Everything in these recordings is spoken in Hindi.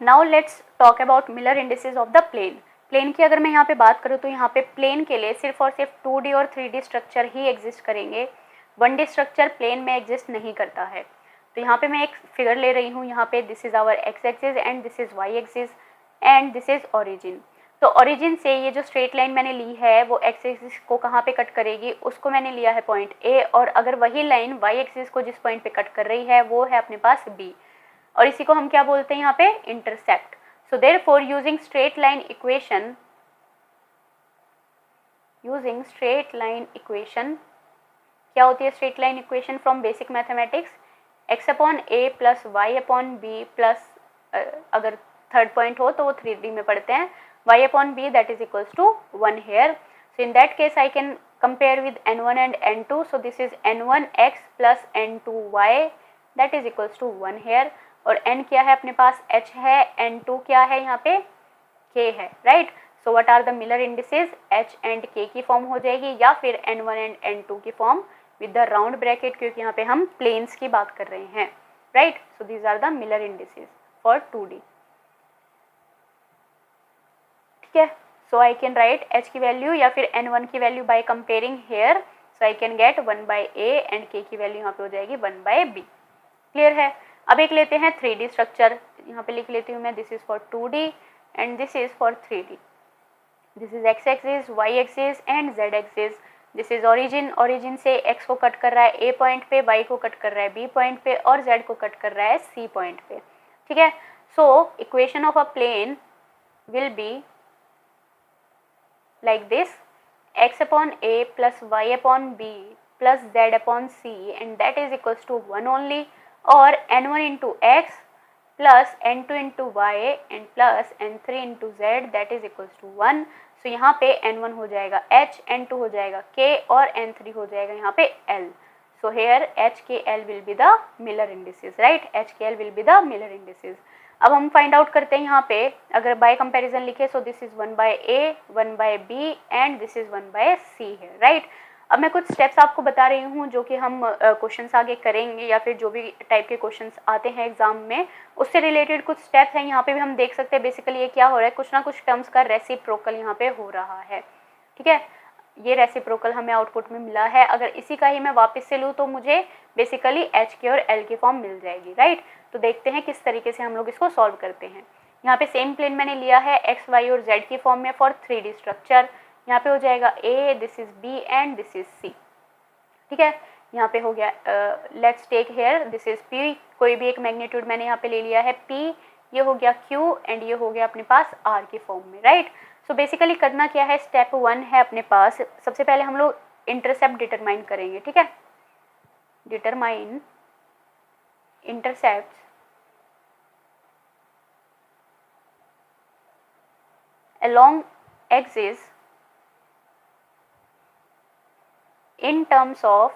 Now let's talk about Miller indices of the plane. Plane की अगर मैं यहाँ पे बात करूँ तो यहाँ पे प्लेन के लिए सिर्फ और सिर्फ 2D और 3D स्ट्रक्चर ही एग्जिस्ट करेंगे, 1D स्ट्रक्चर प्लेन में एग्जिस्ट नहीं करता है। तो यहाँ पे मैं एक फिगर ले रही हूँ, यहाँ पे this is our x axis and this is y axis and this is origin. तो ओरिजिन से ये जो स्ट्रेट लाइन मैंने ली है वो एक्स एक्सिस को कहाँ पे कट करेगी, उसको मैंने लिया है पॉइंट ए, और अगर वही लाइन वाई एक्सिस को जिस पॉइंट पे कट कर रही है वो है अपने पास बी, और इसी को हम क्या बोलते हैं यहाँ पे, intercept. So therefore using straight line equation क्या होती है straight line equation from basic mathematics, x upon a plus y upon b plus अगर थर्ड पॉइंट हो तो वो 3D में पढ़ते हैं, y upon b that is equals to 1 here. So in that case I can compare with n1 and n2. So this is n1x plus n2y that is equals to 1 here. और n क्या है अपने पास, h है, n2 क्या है यहाँ पे, k है, right. So what are the Miller indices, h and k की फॉर्म हो जाएगी, या फिर n1 एंड n2 की form with the round bracket, क्योंकि यहाँ पे हम प्लेन्स की बात कर रहे हैं, right. So these are the Miller indices for 2D, ठीक है। So I can write h की वैल्यू या फिर n1 की value by comparing here, so I can get 1/a and k की वैल्यू यहाँ पे हो जाएगी 1/b, क्लियर है। अब एक लेते हैं 3D स्ट्रक्चर, यहाँ पे लिख लेती हूँ मैं, this is for 2D and this is for 3D। This is x axis, y axis and z axis. This is origin, origin से x को कट कर रहा है a पॉइंट पे, y को कट कर रहा है b पॉइंट पे और z को कट कर रहा है c पॉइंट पे, ठीक है। So equation of a plane will be like this, x upon a plus y upon b plus z upon c and that is equals to 1 only, और n1 into x plus n2 into y and plus n3 into z that is equals to 1। सो यहाँ पे n1 हो जाएगा h, n2 हो जाएगा k और n3 हो जाएगा यहाँ पे l। So here h k l will be the Miller indices, right, h k l will be the Miller indices. अब हम फाइंड आउट करते हैं यहाँ पे, अगर बाय कंपैरिजन लिखे, सो this is 1/a 1/b and this is 1/c है, राइट। अब मैं कुछ स्टेप्स आपको बता रही हूँ जो कि हम क्वेश्चंस आगे करेंगे, या फिर जो भी टाइप के क्वेश्चंस आते हैं एग्जाम में उससे रिलेटेड कुछ स्टेप्स हैं। यहाँ पे भी हम देख सकते हैं बेसिकली ये क्या हो रहा है, कुछ ना कुछ टर्म्स का रेसिप्रोकल यहाँ पे हो रहा है, ठीक है। ये रेसिप्रोकल हमें आउटपुट में मिला है, अगर इसी का ही मैं वापस से लूँ तो मुझे बेसिकली एच के और एल की फॉर्म मिल जाएगी, राइट। तो देखते हैं किस तरीके से हम लोग इसको सॉल्व करते हैं। यहाँ पे सेम प्लेन मैंने लिया है एक्स वाई और जेड की फॉर्म में फॉर 3D स्ट्रक्चर। यहाँ पे हो जाएगा a, this is b and this is c, ठीक है। यहाँ पे हो गया let's take here this is p, कोई भी एक मैग्नीट्यूड मैंने यहाँ पे ले लिया है p, ये हो गया q एंड ये हो गया अपने पास r की फॉर्म में, राइट। सो बेसिकली करना क्या है, स्टेप 1 है अपने पास, सबसे पहले हम लोग इंटरसेप्ट डिटरमाइन करेंगे, ठीक है। Determine intercept along axis in terms of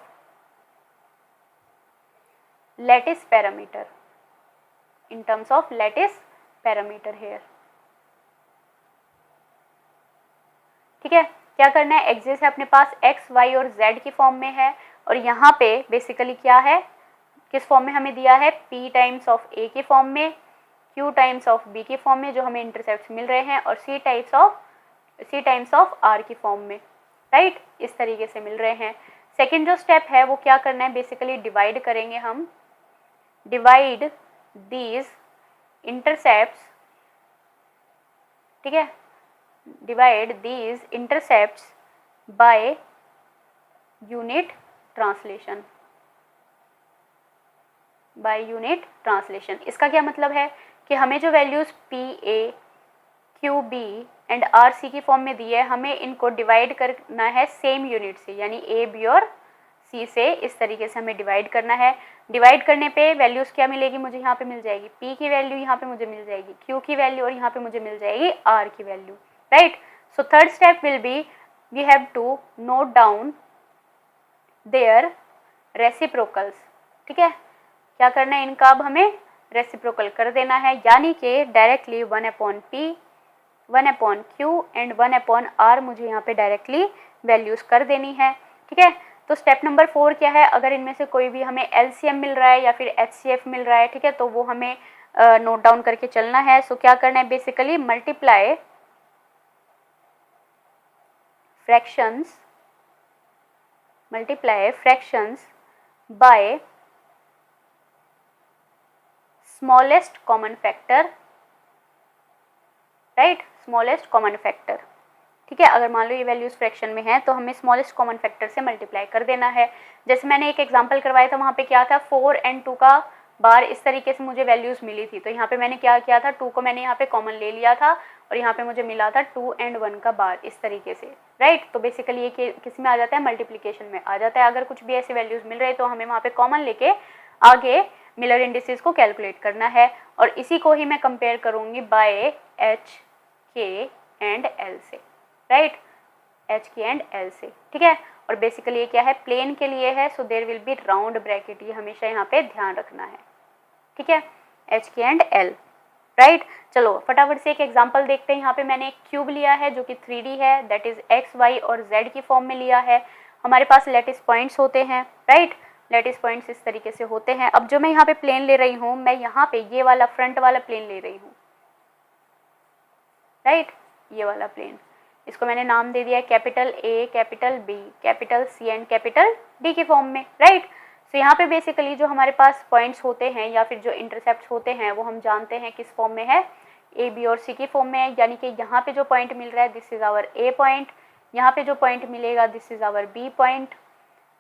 lattice parameter, in terms of lattice parameter here, ठीक है। क्या करना है, एक्सिस है अपने पास x, y और z की फॉर्म में है, और यहाँ पे बेसिकली क्या है, किस फॉर्म में हमें दिया है, p टाइम्स ऑफ a की फॉर्म में, q टाइम्स ऑफ b की फॉर्म में जो हमें इंटरसेप्ट मिल रहे हैं, और c टाइम्स ऑफ r की फॉर्म में, राइट, इस तरीके से मिल रहे हैं। सेकेंड जो स्टेप है वो क्या करना है, बेसिकली डिवाइड करेंगे हम, डिवाइड दीज इंटरसेप्ट्स, ठीक है, divide these intercepts by unit translation, by unit translation. इसका क्या मतलब है कि हमें जो values P A, Q B and R C की फॉर्म में दी है, हमें इनको डिवाइड करना है सेम यूनिट से, यानी ए बी और सी से, इस तरीके से हमें डिवाइड करना है। डिवाइड करने पे वैल्यूज क्या मिलेगी, मुझे यहाँ पे मिल जाएगी पी की वैल्यू, यहाँ पे मुझे मिल जाएगी क्यू की वैल्यू, और यहाँ पे मुझे मिल जाएगी आर की value, right. So third step will be we have to note down their reciprocals, ठीक है। क्या करना है, इनका अब हमें रेसिप्रोकल कर देना है, यानी कि directly 1/p 1/q and 1/r मुझे यहाँ पे डायरेक्टली वैल्यूज कर देनी है, ठीक है। तो स्टेप नंबर 4 क्या है, अगर इनमें से कोई भी हमें LCM मिल रहा है या फिर HCF मिल रहा है, ठीक है, तो वो हमें नोट डाउन करके चलना है। सो क्या करना है, basically multiply fractions by smallest common factor, right, smallest common factor. ठीक है, अगर मान लो ये वैल्यूज फ्रैक्शन में है तो हमें स्मॉलेस्ट कॉमन फैक्टर से मल्टीप्लाई कर देना है। जैसे मैंने एक एग्जांपल करवाया था, वहाँ पे क्या था, 4 and 2 का बार इस तरीके से मुझे वैल्यूज मिली थी। तो यहाँ पे मैंने क्या किया था, 2 को मैंने यहाँ पे कॉमन ले लिया था और यहाँ पे मुझे मिला था 2 and 1 का बार इस तरीके से, राइट। तो बेसिकली ये किस में आ जाता है, मल्टीप्लीकेशन में आ जाता है। अगर कुछ भी ऐसे वैल्यूज मिल रहे तो हमें वहाँ पे कॉमन लेके आगे मिलर इंडिसेस को कैलकुलेट करना है और इसी को ही मैं कंपेयर करूँगी बाय एच के एंड एल से, राइट, एच के एंड एल से। ठीक है, और बेसिकली ये क्या है, प्लेन के लिए है, so there will be round bracket, ये हमेशा यहाँ पे ध्यान रखना है। ठीक है, एच के एंड एल, राइट। चलो फटाफट से एक एग्जांपल देखते हैं। यहाँ पे मैंने एक क्यूब लिया है जो कि 3D है, दैट इज एक्स वाई और जेड की फॉर्म में लिया है। हमारे पास लैटिस पॉइंट्स होते हैं, राइट, लैटिस पॉइंट्स इस तरीके से होते हैं। अब जो मैं यहाँ पे प्लेन ले रही हूँ, मैं यहाँ पे ये वाला फ्रंट वाला प्लेन ले रही हूँ, राइट, ये वाला प्लेन, इसको मैंने नाम दे दिया है capital A, capital B, capital C and capital D की फॉर्म में, राइट। तो यहाँ पे बेसिकली जो हमारे पास पॉइंट्स होते हैं या फिर जो इंटरसेप्ट होते हैं वो हम जानते हैं किस फॉर्म में है, ए, बी और सी की फॉर्म में है। यानी कि यहाँ पे जो पॉइंट मिल रहा है this is our A point, यहाँ पे जो पॉइंट मिलेगा this is our B point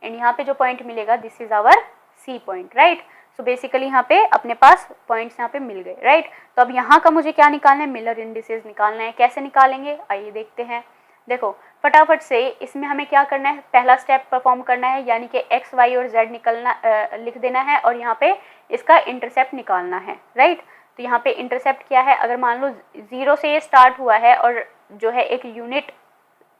and यहाँ पे जो पॉइंट मिलेगा this is our C point, right. So basically यहाँ पे अपने पास पॉइंट्स यहाँ पे मिल गए, राइट। तो अब यहाँ का मुझे क्या निकालना है, मिलर इंडिसेस निकालना है। कैसे निकालेंगे, आइए देखते हैं। देखो फटाफट से इसमें हमें क्या करना है, पहला स्टेप परफॉर्म करना है, यानी कि एक्स वाई और जेड लिख देना है और यहाँ पे इसका इंटरसेप्ट निकालना है, राइट। तो यहाँ पे इंटरसेप्ट क्या है, अगर मान लो 0 से ये स्टार्ट हुआ है और जो है एक यूनिट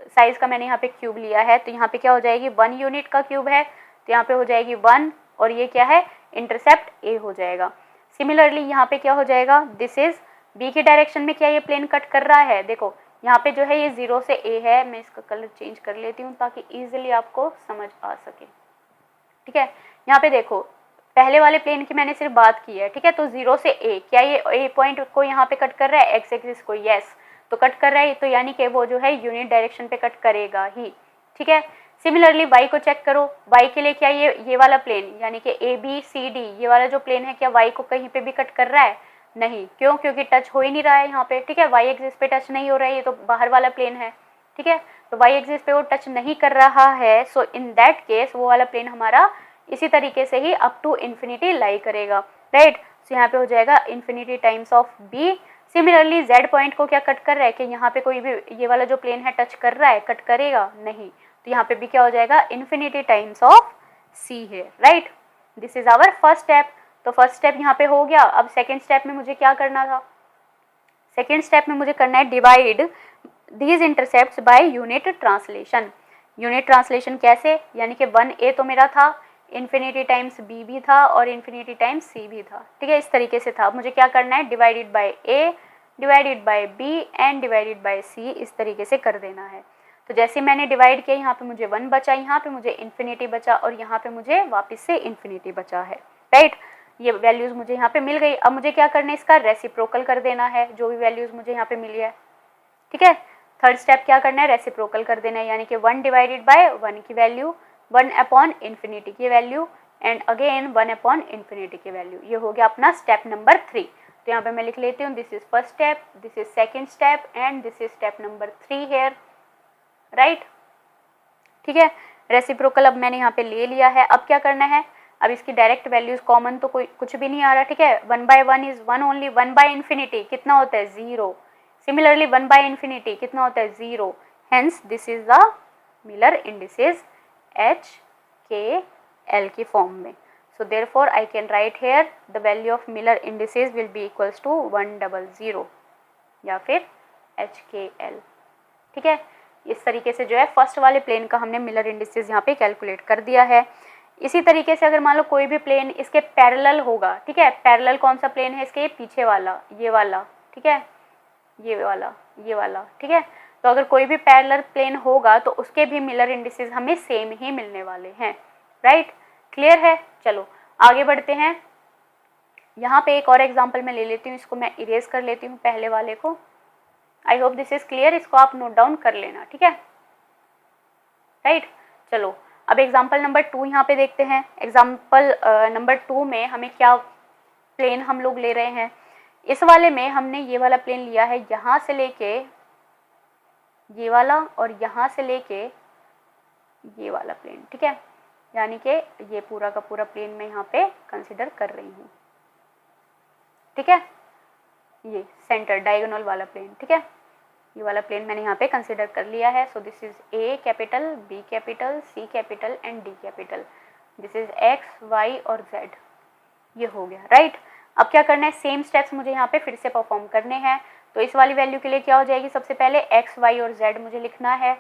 साइज का मैंने यहाँ पे क्यूब लिया है, तो यहाँ पे क्या हो जाएगी, 1 यूनिट का क्यूब है तो यहाँ पे हो जाएगी 1 और ये क्या है, इंटरसेप्ट ए हो जाएगा। सिमिलरली यहाँ पे क्या हो जाएगा, दिस इज बी की डायरेक्शन में क्या ये प्लेन कट कर रहा है। देखो यहाँ पे जो है ये 0 से ए है, मैं इसका कलर चेंज कर लेती हूँ ताकि इजीली आपको समझ आ सके। ठीक है, यहाँ पे देखो पहले वाले प्लेन की मैंने सिर्फ बात की है, ठीक है। तो 0 से ए, क्या ये ए पॉइंट को यहाँ पे कट कर रहा है, एक्स एक्सिस को, यस, तो कट कर रहा है, तो यानी कि वो जो है यूनिट डायरेक्शन पे कट करेगा ही। ठीक है, सिमिलरली वाई को चेक करो, वाई के लिए क्या ये वाला प्लेन यानी कि ए बी सी डी ये वाला जो प्लेन है, क्या वाई को कहीं पे भी कट कर रहा है, नहीं, क्यों, क्योंकि टच हो ही नहीं रहा है यहाँ पे। ठीक है, वाई एक्सिस पे टच नहीं हो रहा है, ये तो बाहर वाला प्लेन है। ठीक है, तो वाई एक्सिस पे वो टच नहीं कर रहा है, सो इन दैट केस वो वाला प्लेन हमारा इसी तरीके से ही अप टू इन्फिनिटी लाई करेगा, राइट। सो यहाँ पे हो जाएगा infinity times of B. Similarly Z point को क्या कट कर रहा है कि यहाँ पे कोई भी ये वाला जो प्लेन है टच कर रहा है, कट करेगा नहीं, तो यहाँ पे भी क्या हो जाएगा, इन्फिनिटी टाइम्स ऑफ सी है, right. This is our first step. तो फर्स्ट स्टेप यहाँ पे हो गया। अब सेकेंड स्टेप में मुझे क्या करना था, सेकेंड स्टेप में मुझे करना है divide these intercepts by unit translation. Unit translation कैसे, यानी कि 1a तो मेरा था, इन्फिनिटी टाइम्स b भी था और इन्फिनिटी टाइम्स c भी था। ठीक है, इस तरीके से था। मुझे क्या करना है, divided by a divided by b and divided by c, इस तरीके से कर देना है। तो जैसे मैंने डिवाइड किया, यहाँ पे मुझे 1 बचा, यहाँ पे मुझे इन्फिनिटी बचा और यहाँ पे मुझे वापस से इन्फिनिटी बचा है, राइट। ये वैल्यूज मुझे यहाँ पे मिल गई। अब मुझे क्या करना है, इसका रेसिप्रोकल कर देना है, जो भी वैल्यूज मुझे यहाँ पे मिली है। ठीक है, थर्ड स्टेप क्या करना है, रेसिप्रोकल कर देना है, यानी कि 1 डिवाइडेड बाय 1 की वैल्यू, 1 अपॉन इन्फिनिटी की value and again 1 upon infinity की वैल्यू। ये हो गया अपना स्टेप नंबर 3। तो यहाँ पे मैं लिख लेती हूँ, this is first step, this is second step and this is step number 3 here, right. ठीक है, रेसिप्रोकल अब मैंने यहाँ पे ले लिया है। अब क्या करना है, अब इसकी डायरेक्ट वैल्यूज कॉमन तो कोई कुछ भी नहीं आ रहा। ठीक है, 1 by 1 is 1 only, 1 by infinity कितना होता है, 0। सिमिलरली 1 बाय इन्फिनिटी कितना होता है, 0। Hence this is the Miller indices H K L की फॉर्म में। So therefore I can write here the value of Miller indices will be equals to 100 या फिर एच के एल। ठीक है, इस तरीके से जो है फर्स्ट वाले प्लेन का हमने मिलर इंडिसेस यहाँ पे कैलकुलेट कर दिया है। इसी तरीके से अगर मान लो कोई भी प्लेन इसके पैरेलल होगा, ठीक है, पैरेलल कौन सा प्लेन है इसके, ये पीछे वाला, ये वाला, ठीक है, ये वाला, ठीक है। तो अगर कोई भी पैरेलल प्लेन होगा तो उसके भी मिलर इंडिसेस हमें सेम ही मिलने वाले हैं, राइट। क्लियर है, चलो आगे बढ़ते हैं। यहाँ पे एक और एग्जाम्पल मैं ले लेती हूँ, इसको मैं इरेज कर लेती हूँ पहले वाले को। I hope this is clear, इसको आप नोट डाउन कर लेना, ठीक है, राइट। चलो अब एग्जाम्पल नंबर 2 यहाँ पे देखते हैं। एग्जाम्पल नंबर 2 में हमें क्या प्लेन हम लोग ले रहे हैं। इस वाले में हमने ये वाला प्लेन लिया है, यहाँ से लेके ये वाला और यहाँ से लेके ये वाला प्लेन, ठीक है, यानी कि ये पूरा का पूरा प्लेन मैं यहाँ पे कंसिडर कर रही हूँ, ठीक है, ये सेंटर डायगोनल वाला प्लेन, ठीक है, ये वाला प्लेन मैंने यहाँ पे कंसिडर कर लिया है। So this is A capital, B capital, C capital and D capital, this is X, Y और जेड, ये हो गया, राइट। अब क्या करना है, सेम स्टेप्स मुझे यहाँ पे फिर से परफॉर्म करने हैं। तो इस वाली वैल्यू के लिए क्या हो जाएगी, सबसे पहले एक्स, वाई और जेड मुझे लिखना है।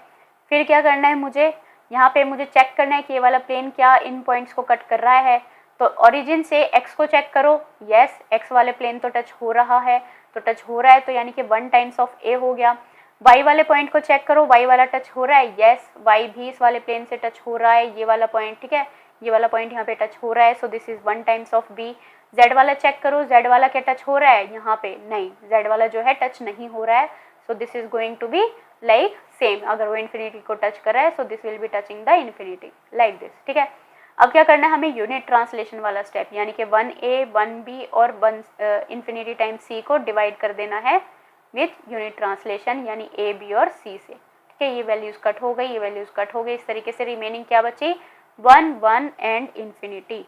फिर क्या करना है, मुझे यहाँ पे मुझे चेक करना है कि ये वाला प्लेन क्या इन पॉइंट्स को कट कर रहा है। तो ओरिजिन से एक्स को चेक करो, यस एक्स वाले प्लेन तो टच हो रहा है, तो टच हो रहा है तो यानी कि 1 टाइम्स ऑफ ए हो गया। वाई वाले पॉइंट को चेक करो, वाई वाला टच हो रहा है, यस वाई भी इस वाले प्लेन से टच हो रहा है, ये वाला पॉइंट, ठीक है, ये वाला पॉइंट यहाँ पे टच हो रहा है, so this is 1 times of B. Z वाला चेक करो, जेड वाला क्या टच हो रहा है, यहाँ पे नहीं, जेड वाला जो है टच नहीं हो रहा है, so this is going to be like same, अगर वो इन्फिनिटी को टच कर रहा है so this will be touching the infinity like this, ठीक है। अब क्या करना है, हमें यूनिट ट्रांसलेशन वाला स्टेप, यानी कि 1a 1b और 1 इन्फिनिटी टाइम c को डिवाइड कर देना है विथ यूनिट ट्रांसलेशन, यानी a b और c से, ठीक है। ये वैल्यूज कट हो गई, ये वैल्यूज कट हो गई, इस तरीके से रिमेनिंग क्या बची, 1 1 एंड इन्फिनिटी।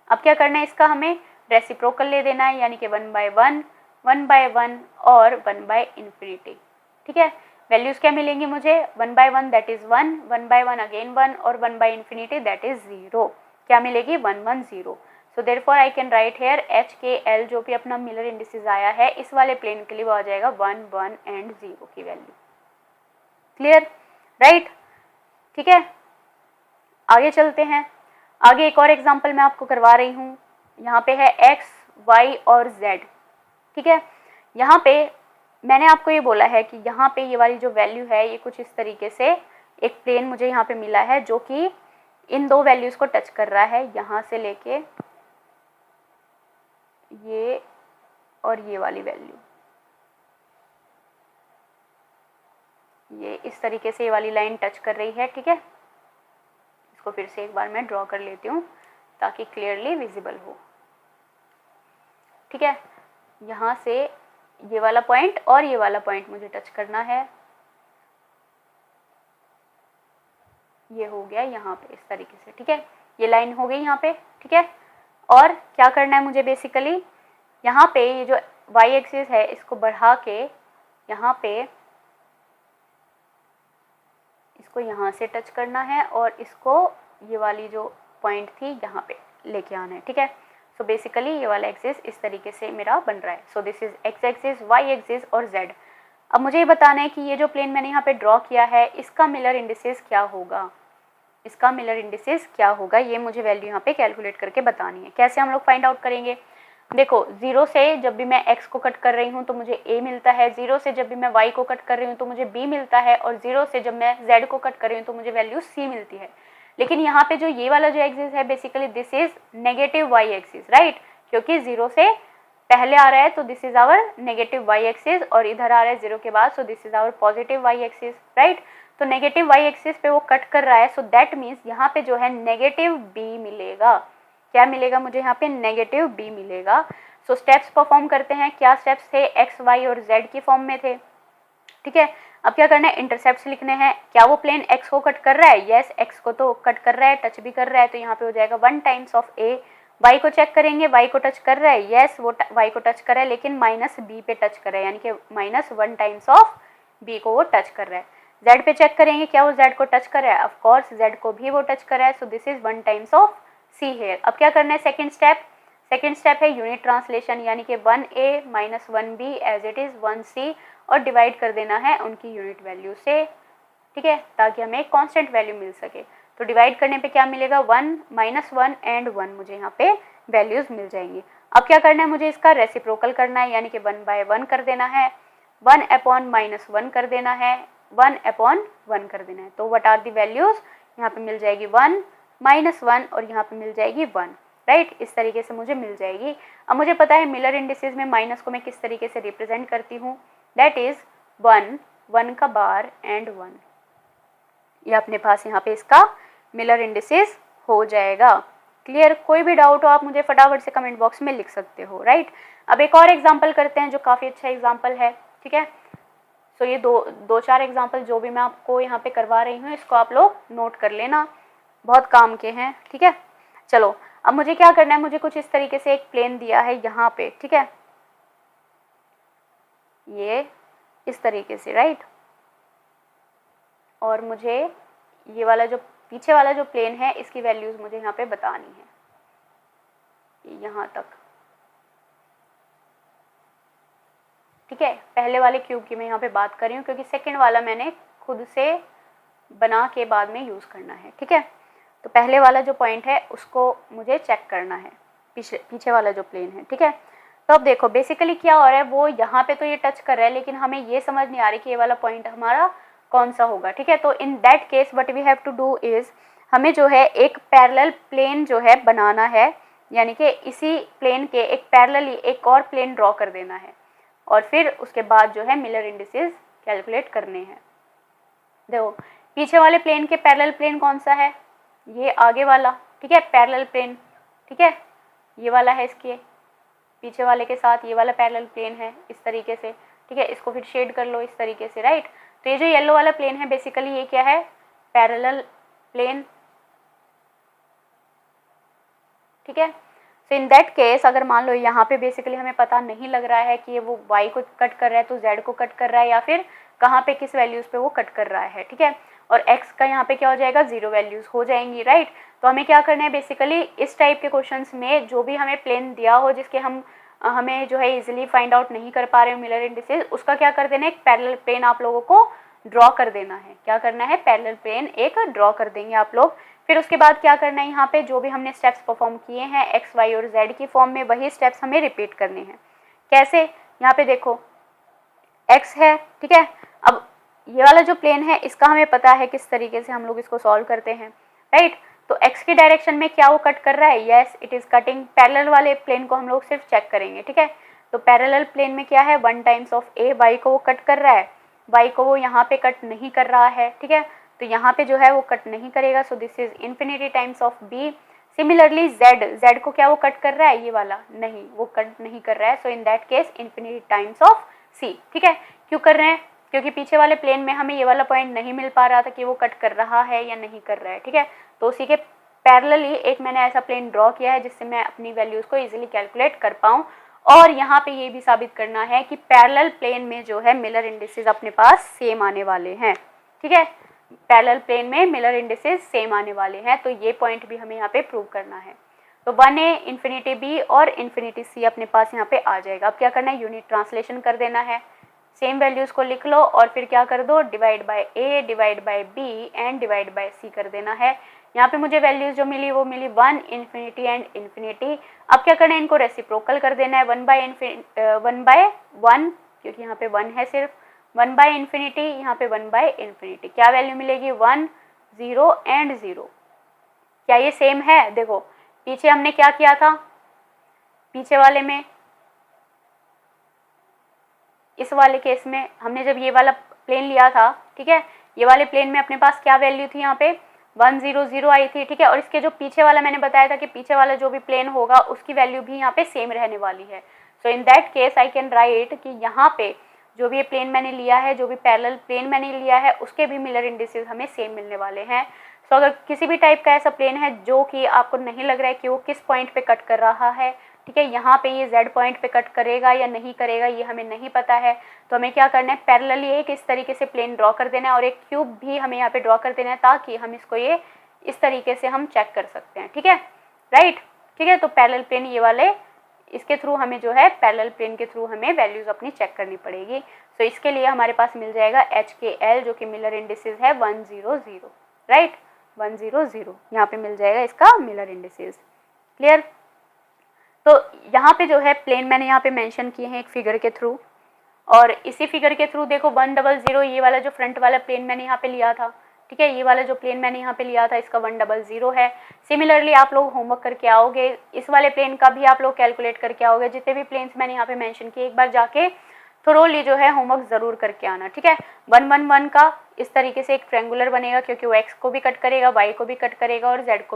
अब क्या करना है, इसका हमें रेसिप्रोकल ले देना है, यानी कि 1 by 1 1 by 1 और 1 by इन्फिनिटी, ठीक है। वैल्यूज क्या मिलेंगी मुझे, 1 by 1 that is 1, 1 by 1 again 1 और 1 by इन्फिनिटी दैट इज 0, क्या मिलेगी 1 1 0। So therefore I can write here H K L, जो भी अपना मिलर इंडिसेस आया है इस वाले प्लेन के लिए वो आ जाएगा 1 1 एंड 0 की वैल्यू, क्लियर, राइट, ठीक है। आगे चलते हैं, आगे एक और एग्जाम्पल मैं आपको करवा रही हूँ। यहाँ पे है एक्स, वाई और जेड, ठीक है। यहाँ पे मैंने आपको ये बोला है कि यहाँ पे ये वाली जो वैल्यू है ये कुछ इस तरीके से एक प्लेन मुझे यहाँ पे मिला है जो कि इन दो वैल्यूज को टच कर रहा है, यहाँ से लेके ये और ये वाली वैल्यू, ये इस तरीके से ये वाली लाइन टच कर रही है, ठीक है। इसको फिर से एक बार मैं ड्रॉ कर लेती हूँ ताकि क्लियरली विजिबल हो, ठीक है। यहाँ से ये वाला पॉइंट और ये वाला पॉइंट मुझे टच करना है, ये हो गया यहाँ पे इस तरीके से, ठीक है, ये लाइन हो गई यहाँ पे, ठीक है। और क्या करना है मुझे, बेसिकली यहाँ पे ये जो वाई एक्सिस है इसको बढ़ा के यहाँ पे इसको यहाँ से टच करना है और इसको ये वाली जो पॉइंट थी यहाँ पे लेके आना है, ठीक है। सो बेसिकली ये वाला एक्सिस इस तरीके से मेरा बन रहा है। So this is X axis, Y axis और जेड। अब मुझे ये बताना है कि ये जो प्लेन मैंने यहाँ पे ड्रॉ किया है इसका मिलर इंडिसेस क्या होगा, इसका मिलर इंडिसेस क्या होगा, ये मुझे वैल्यू यहाँ पे कैलकुलेट करके बतानी है। कैसे हम लोग फाइंड आउट करेंगे, देखो 0 से जब भी मैं x को कट कर रही हूँ तो मुझे a मिलता है, 0 से जब भी मैं y को कट कर रही हूँ तो मुझे b मिलता है, और 0 से जब मैं z को कट कर रही हूँ तो मुझे वैल्यू c मिलती है। लेकिन यहाँ पे जो ये वाला जो एक्सिस है basically this is negative y axis, right, क्योंकि 0 से पहले आ रहा है तो this is our negative y axis और इधर आ रहा है 0 के बाद, so this is our positive y axis, right. तो नेगेटिव y एक्सिस पे वो कट कर रहा है, सो दैट मीन्स यहाँ पे जो है नेगेटिव b मिलेगा। क्या मिलेगा मुझे यहाँ पे, नेगेटिव b मिलेगा। सो स्टेप्स परफॉर्म करते हैं, क्या स्टेप्स थे, x, y और z की फॉर्म में थे, ठीक है। अब क्या करना है, इंटरसेप्ट्स लिखने हैं। क्या वो प्लेन x को कट कर रहा है, यस x को तो कट कर रहा है, टच भी कर रहा है, तो यहाँ पे हो जाएगा 1 टाइम्स ऑफ a। y को चेक करेंगे, y को टच कर रहा है, यस वो y को टच कर रहा है लेकिन माइनस b पे टच कर रहा है, यानी कि -1 टाइम्स ऑफ b को वो टच कर रहा है। z पे चेक करेंगे, क्या वो z को टच कर रहा है, ऑफ कोर्स z को भी वो टच कर रहा है, so this is 1 times of c here. अब क्या करना है, सेकेंड स्टेप है यूनिट ट्रांसलेशन, यानी कि 1a - 1b as it is 1c और डिवाइड कर देना है उनकी यूनिट वैल्यू से, ठीक है, ताकि हमें एक कांस्टेंट वैल्यू मिल सके। तो डिवाइड करने पे क्या मिलेगा, 1 -1 एंड 1 मुझे यहाँ पे वैल्यूज मिल जाएंगी। अब क्या करना है, मुझे इसका रेसिप्रोकल करना है, यानी कि 1 by 1 कर देना है, 1 upon -1 कर देना है, 1 upon 1 कर देना है। तो व्हाट आर दी वैल्यूज, यहाँ पे मिल जाएगी 1 -1 और यहाँ पे मिल जाएगी 1। राइट, इस तरीके से मुझे मिल जाएगी। अब मुझे पता है मिलर इंडिसेस में माइनस को मैं किस तरीके से रिप्रेजेंट करती हूँ, दैट इज 1, 1 का बार एंड 1। ये अपने पास यहाँ पे इसका मिलर इंडिसेस हो जाएगा। क्लियर? कोई भी डाउट हो आप मुझे फटाफट से कमेंट बॉक्स में लिख सकते हो, राइट। अब एक और एग्जाम्पल करते हैं जो काफ़ी अच्छा एग्जाम्पल है, ठीक है। सो ये दो चार एग्जाम्पल जो भी मैं आपको यहाँ पे करवा रही हूँ इसको आप लोग नोट कर लेना, बहुत काम के हैं, ठीक है। चलो अब मुझे क्या करना है, मुझे कुछ इस तरीके से एक प्लेन दिया है यहाँ पे, ठीक है, ये इस तरीके से, राइट। और मुझे ये वाला जो पीछे वाला जो प्लेन है इसकी वैल्यूज मुझे यहाँ पे बतानी है, यहाँ तक, ठीक है। पहले वाले क्यूब की मैं यहाँ पे बात कर रही हूँ क्योंकि सेकंड वाला मैंने खुद से बना के बाद में यूज़ करना है, ठीक है। तो पहले वाला जो पॉइंट है उसको मुझे चेक करना है, पीछे वाला जो प्लेन है, ठीक है। तो अब देखो बेसिकली क्या हो रहा है, वो यहाँ पे तो ये टच कर रहा है लेकिन हमें ये समझ नहीं आ रही कि ये वाला पॉइंट हमारा कौन सा होगा, ठीक है। तो in that case what we have to do is, हमें जो है एक पैरेलल प्लेन जो है बनाना है, यानी कि इसी प्लेन के एक पैरेलली एक और प्लेन ड्रॉ कर देना है और फिर उसके बाद जो है मिलर इंडिसेस कैलकुलेट करने हैं। देखो पीछे वाले प्लेन के पैरेलल प्लेन कौन सा है, ये आगे वाला, ठीक है, पैरेलल प्लेन, ठीक है, ये वाला है इसके पीछे वाले के साथ, ये वाला पैरेलल प्लेन है इस तरीके से, ठीक है। इसको फिर शेड कर लो इस तरीके से, राइट। तो ये जो येलो वाला प्लेन है बेसिकली ये क्या है, पैरेलल प्लेन, ठीक है। सो इन दैट केस अगर मान लो यहाँ पे बेसिकली हमें पता नहीं लग रहा है कि ये वो y को कट कर रहा है तो z को कट कर रहा है या फिर कहाँ पे किस वैल्यूज़ पे वो कट कर रहा है, ठीक है। और x का यहाँ पे क्या हो जाएगा, 0 वैल्यूज़ हो जाएंगी, राइट। तो हमें क्या करना है बेसिकली इस टाइप के क्वेश्चंस में जो भी हमें प्लेन दिया हो जिसके हमें जो है इजीली फाइंड आउट नहीं कर पा रहे हो मिलर इंडिसेस, उसका क्या कर देना है, एक पैरेलल प्लेन आप लोगों को ड्रॉ कर देना है। क्या करना है, पैरेलल प्लेन एक ड्रॉ कर देंगे आप लोग। फिर उसके बाद क्या करना है, यहाँ पे जो भी हमने स्टेप्स परफॉर्म किए हैं एक्स वाई और जेड की फॉर्म में वही स्टेप्स हमें रिपीट करने हैं। कैसे, यहाँ पे देखो एक्स है, ठीक है। अब ये वाला जो प्लेन है इसका हमें पता है किस तरीके से हम लोग इसको सॉल्व करते हैं, राइट। तो एक्स की डायरेक्शन में क्या वो कट कर रहा है, yes it is cutting. Parallel वाले प्लेन को हम लोग सिर्फ चेक करेंगे, ठीक है। तो पैरेलल प्लेन में क्या है, 1 टाइम्स ऑफ ए, वाई को वो कट कर रहा है, वाई को वो यहाँ पे कट नहीं कर रहा है, ठीक है। तो यहाँ पे जो है वो कट नहीं करेगा, so this is infinity times of B. Similarly Z को क्या वो कट कर रहा है, ये वाला नहीं, वो कट नहीं कर रहा है, so in that case infinity times of C, ठीक है। क्यों कर रहे हैं, क्योंकि पीछे वाले प्लेन में हमें ये वाला पॉइंट नहीं मिल पा रहा था कि वो कट कर रहा है या नहीं कर रहा है, ठीक है। तो उसी के पैरेलली एक मैंने ऐसा प्लेन ड्रॉ किया है जिससे मैं अपनी वैल्यूज़ को इजीली कैलकुलेट कर पाऊँ। और यहाँ पे ये भी साबित करना है कि पैरेलल प्लेन में जो है मिलर इंडिसेस अपने पास सेम आने वाले हैं, ठीक है। पैरेलल प्लेन में मिलर इंडिसेस सेम आने वाले हैं, तो ये पॉइंट भी हमें यहाँ पे प्रूव करना है। तो 1a, इन्फिनिटी b और इन्फिनिटी c अपने पास यहाँ पे आ जाएगा। अब क्या करना है, यूनिट ट्रांसलेशन कर देना है, सेम वैल्यूज़ को लिख लो और फिर क्या कर दो, divide by a, divide by b and divide by c कर देना है। यहाँ पे मुझे वैल्यूज़ जो मिली वो मिली 1, इन्फिनिटी एंड इन्फिनिटी। अब क्या करना है, इनको रेसिप्रोकल कर देना है, 1 बाय 1 क्योंकि यहाँ पे 1 है सिर्फ, 1 बाय इन्फिनिटी, यहाँ पे 1 बाय इन्फिनिटी। क्या वैल्यू मिलेगी, 1, 0 एंड 0। क्या ये सेम है, देखो पीछे हमने क्या किया था, पीछे वाले में इस वाले केस में हमने जब ये वाला प्लेन लिया था, ठीक है, ये वाले प्लेन में अपने पास क्या वैल्यू थी, यहाँ पे 1, 0, 0 आई थी, ठीक है। और इसके जो पीछे वाला मैंने बताया था कि पीछे वाला जो भी प्लेन होगा उसकी वैल्यू भी यहाँ पे सेम रहने वाली है। So in that case I can write कि यहाँ पे जो भी ये प्लेन मैंने लिया है, जो भी पैरेलल प्लेन मैंने लिया है उसके भी मिलर इंडिसेस हमें सेम मिलने वाले हैं। सो अगर किसी भी टाइप का ऐसा प्लेन है जो कि आपको नहीं लग रहा है कि वो किस पॉइंट पे कट कर रहा है, ठीक है, यहाँ पे ये z पॉइंट पे कट करेगा या नहीं करेगा ये हमें नहीं पता है, तो हमें क्या करना है, पैरेलली एक इस तरीके से प्लेन ड्रॉ कर देना है और एक क्यूब भी हमें यहाँ पे ड्रॉ कर देना है ताकि हम इसको ये इस तरीके से हम चेक कर सकते हैं, ठीक है, राइट, ठीक है। तो पैरेलल प्लेन ये वाले, इसके थ्रू हमें जो है पैरेलल प्लेन के थ्रू हमें वैल्यूज़ अपनी चेक करनी पड़ेगी। सो इसके लिए हमारे पास मिल जाएगा HKL जो कि मिलर इंडिसेस है 1, 0, 0, राइट, 1, 0, 0 यहाँ पे मिल जाएगा इसका मिलर इंडिसेस। क्लियर। तो यहाँ पे जो है प्लेन मैंने यहाँ पे मेंशन किए हैं एक फिगर के थ्रू, और इसी फिगर के थ्रू देखो 1, 0, 0 ये वाला जो फ्रंट वाला प्लेन मैंने यहाँ पे लिया था, ठीक है। ये वाला जो प्लेन मैंने यहाँ पे लिया था इसका 100 है। सिमिलरली आप लोग होमवर्क करके आओगे, इस वाले प्लेन का भी आप लोग कैलकुलेट करके आओगे। जितने भी प्लेन्स मैंने यहाँ पे मेंशन किए एक बार जाके थोरोली जो है होमवर्क ज़रूर करके आना, ठीक है। 1 1 1 का इस तरीके से एक ट्रायंगुलर बनेगा क्योंकि वो एक्स को भी कट करेगा, वाई को भी कट करेगा और जेड को